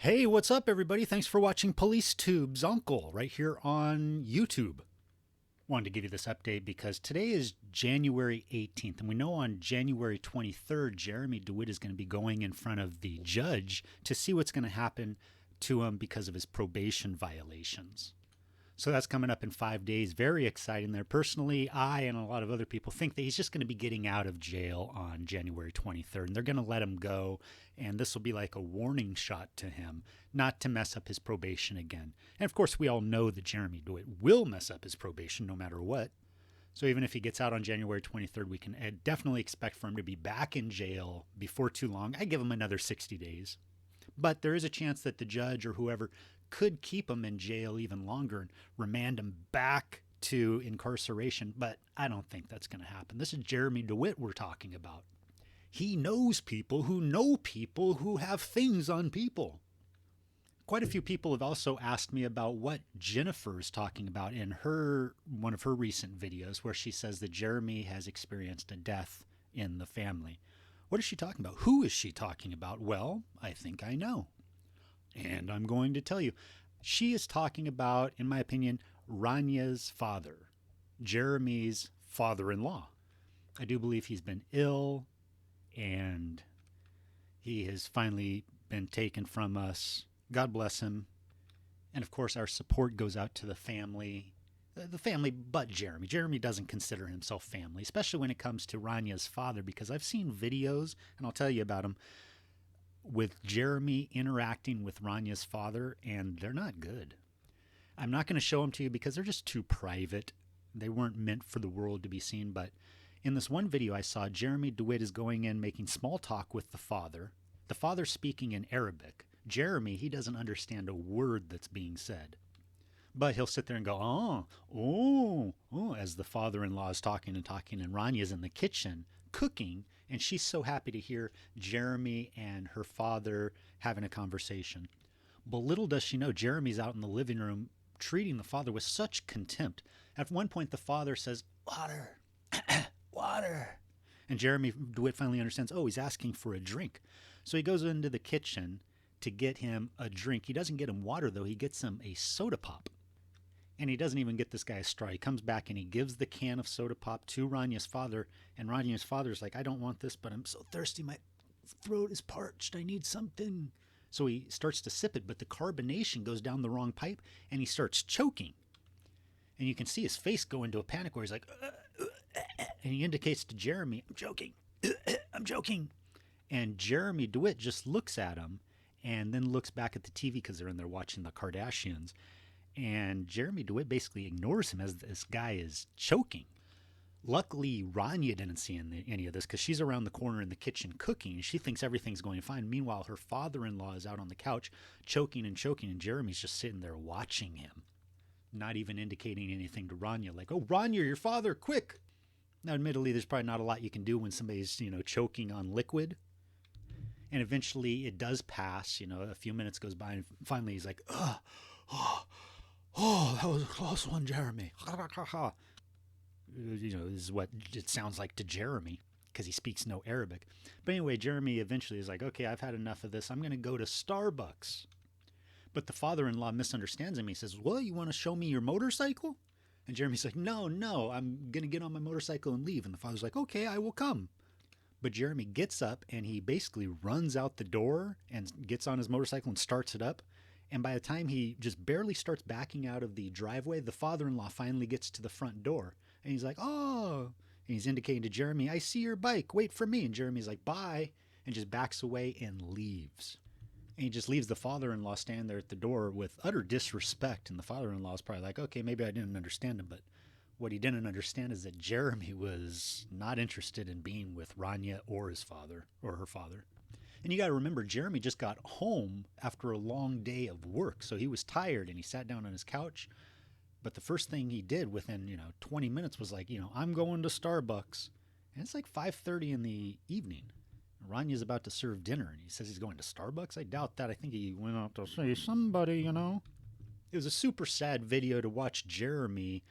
Hey, what's up, everybody? Thanks for watching Police Tube's Uncle right here on YouTube. Wanted to give you this update because today is January 18th, and we know on January 23rd, Jeremy Dewitte is going to be going in front of the judge to see what's going to happen to him because of his probation violations. So that's coming up in 5 days. Very exciting there. Personally, I and a lot of other people think that he's just going to be getting out of jail on January 23rd, and they're going to let him go, and this will be like a warning shot to him not to mess up his probation again. And of course, we all know that Jeremy Dewitte will mess up his probation no matter what. So even if he gets out on January 23rd, we can definitely expect for him to be back in jail before too long. I give him another 60 days. But there is a chance that the judge or whoever could keep him in jail even longer and remand him back to incarceration. But I don't think that's going to happen. This is Jeremy Dewitte we're talking about. He knows people who have things on people. Quite a few people have also asked me about what Jennifer is talking about in one of her recent videos where she says that Jeremy has experienced a death in the family. What is she talking about? Who is she talking about? Well, I think I know. And I'm going to tell you. She is talking about, in my opinion, Ranya's father, Jeremy's father-in-law. I do believe he's been ill and he has finally been taken from us. God bless him. And of course, our support goes out to the family. The family, but Jeremy. Jeremy doesn't consider himself family, especially when it comes to Ranya's father, because I've seen videos, and I'll tell you about them, with Jeremy interacting with Ranya's father, and they're not good. I'm not going to show them to you because they're just too private. They weren't meant for the world to be seen, but in this one video I saw, Jeremy Dewitte is going in making small talk with the father. The father's speaking in Arabic. Jeremy, he doesn't understand a word that's being said. But he'll sit there and go, as the father-in-law is talking, and Ranya's in the kitchen cooking, and she's so happy to hear Jeremy and her father having a conversation. But little does she know, Jeremy's out in the living room treating the father with such contempt. At one point, the father says, "Water, water." And Jeremy DeWitte finally understands, he's asking for a drink. So he goes into the kitchen to get him a drink. He doesn't get him water, though. He gets him a soda pop. And he doesn't even get this guy a straw. He comes back and he gives the can of soda pop to Ranya's father. And Ranya's father's like, "I don't want this, but I'm so thirsty. My throat is parched. I need something." So he starts to sip it, but the carbonation goes down the wrong pipe and he starts choking. And you can see his face go into a panic where he's like, and he indicates to Jeremy, "I'm joking. I'm joking." And Jeremy DeWitte just looks at him and then looks back at the TV because they're in there watching the Kardashians. And Jeremy DeWitte basically ignores him as this guy is choking. Luckily, Rania didn't see any of this because she's around the corner in the kitchen cooking, and she thinks everything's going fine. Meanwhile, her father-in-law is out on the couch choking, and Jeremy's just sitting there watching him, not even indicating anything to Rania, like, "Oh, Rania, your father, quick!" Now, admittedly, there's probably not a lot you can do when somebody's, choking on liquid. And eventually it does pass, a few minutes goes by, and finally he's like, "Oh, that was a close one, Jeremy." This is what it sounds like to Jeremy because he speaks no Arabic. But anyway, Jeremy eventually is like, "Okay, I've had enough of this. I'm going to go to Starbucks." But the father-in-law misunderstands him. He says, "Well, you want to show me your motorcycle?" And Jeremy's like, No, I'm going to get on my motorcycle and leave." And the father's like, "Okay, I will come." But Jeremy gets up and he basically runs out the door and gets on his motorcycle and starts it up. And by the time he just barely starts backing out of the driveway, the father-in-law finally gets to the front door. And he's like, "Oh." And he's indicating to Jeremy, "I see your bike. Wait for me." And Jeremy's like, "Bye." And just backs away and leaves. And he just leaves the father-in-law standing there at the door with utter disrespect. And the father-in-law is probably like, "Okay, maybe I didn't understand him." But what he didn't understand is that Jeremy was not interested in being with Rania or his father or her father. And you got to remember, Jeremy just got home after a long day of work. So he was tired and he sat down on his couch. But the first thing he did within, 20 minutes was like, "I'm going to Starbucks." And it's like 5:30 in the evening. Ranya's about to serve dinner and he says he's going to Starbucks. I doubt that. I think he went out to see somebody, It was a super sad video to watch Jeremy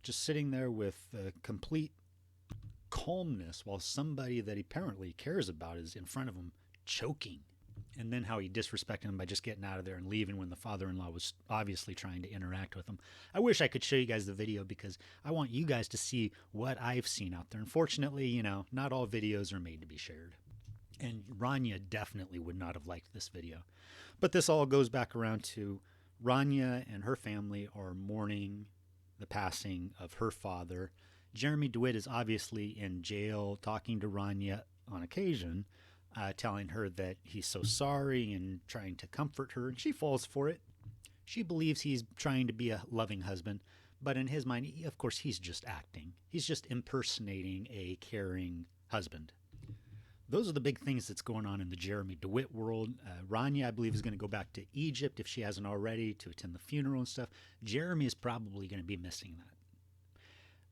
just sitting there with complete calmness while somebody that he apparently cares about is in front of him choking. And then how he disrespected him by just getting out of there and leaving when the father-in-law was obviously trying to interact with him. I wish I could show you guys the video because I want you guys to see what I've seen out there. Unfortunately, not all videos are made to be shared. And Rania definitely would not have liked this video. But this all goes back around to Rania and her family are mourning the passing of her father. Jeremy Dewitte is obviously in jail talking to Rania on occasion, telling her that he's so sorry and trying to comfort her, and she falls for it. She believes he's trying to be a loving husband, but in his mind, of course, he's just acting. He's just impersonating a caring husband. Those are the big things that's going on in the Jeremy Dewitte world. Rania, I believe, is going to go back to Egypt if she hasn't already to attend the funeral and stuff. Jeremy is probably going to be missing that.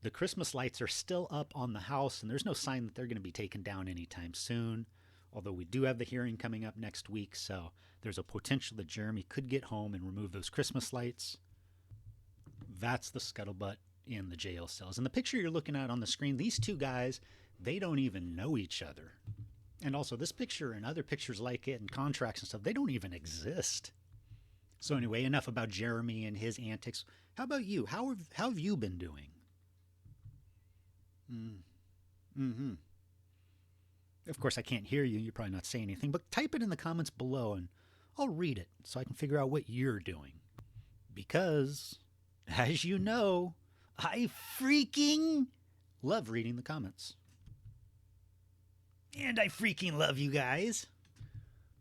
The Christmas lights are still up on the house, and there's no sign that they're going to be taken down anytime soon. Although we do have the hearing coming up next week, so there's a potential that Jeremy could get home and remove those Christmas lights. That's the scuttlebutt in the jail cells. And the picture you're looking at on the screen, these two guys, they don't even know each other. And also this picture and other pictures like it and contracts and stuff, they don't even exist. So anyway, enough about Jeremy and his antics. How about you? How have you been doing? Mm-hmm. Of course, I can't hear you. You're probably not saying anything, but type it in the comments below and I'll read it so I can figure out what you're doing. Because, as you know, I freaking love reading the comments. And I freaking love you guys.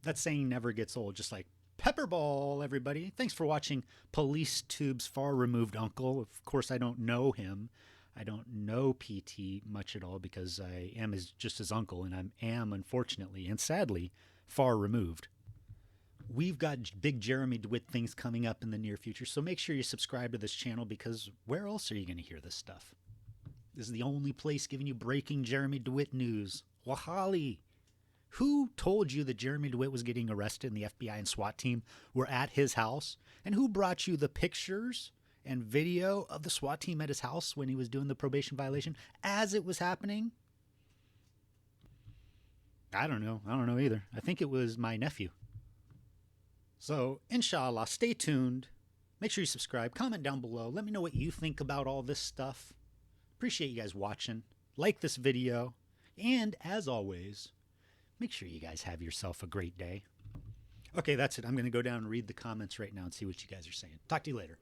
That saying never gets old, just like Pepperball, everybody. Thanks for watching Police Tube's Far Removed Uncle. Of course, I don't know him. I don't know PT much at all because I am just his uncle, and I am, unfortunately and sadly, far removed. We've got big Jeremy Dewitte things coming up in the near future, so make sure you subscribe to this channel because where else are you going to hear this stuff? This is the only place giving you breaking Jeremy Dewitte news. Wahali! Who told you that Jeremy Dewitte was getting arrested and the FBI and SWAT team were at his house? And who brought you the pictures and video of the SWAT team at his house when he was doing the probation violation as it was happening? I don't know. I don't know either. I think it was my nephew. So, inshallah, stay tuned. Make sure you subscribe. Comment down below. Let me know what you think about all this stuff. Appreciate you guys watching. Like this video. And, as always, make sure you guys have yourself a great day. Okay, that's it. I'm going to go down and read the comments right now and see what you guys are saying. Talk to you later.